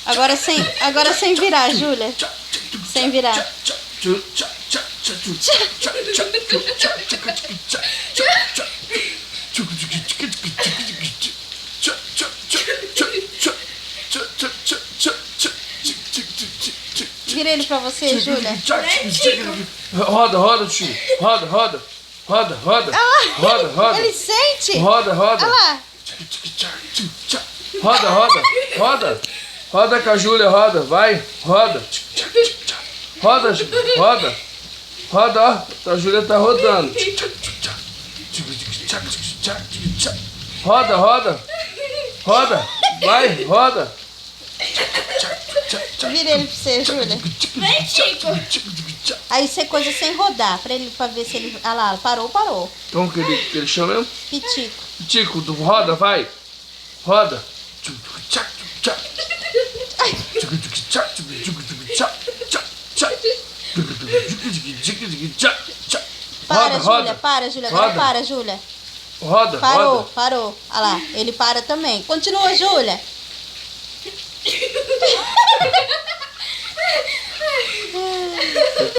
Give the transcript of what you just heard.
Agora sem virar, Júlia. Sem virar. Vira ele pra você, Júlia. Roda, tio. Roda. Roda. Ele sente. Roda. Olha lá. Roda. Roda com a Júlia, roda. Vai, roda. Roda, roda. Roda, ó. A Júlia tá rodando. Roda. Vai, roda. Vira ele pra você, Júlia. Vem, Tico. Aí você coisa sem rodar, pra ver se ele... Ah lá, parou. Como que ele chama mesmo? Pitico. Tico, roda, vai. Roda. Para, Júlia. Agora para, Júlia. Roda. Parou. Olha lá, ele para também. Continua, Júlia.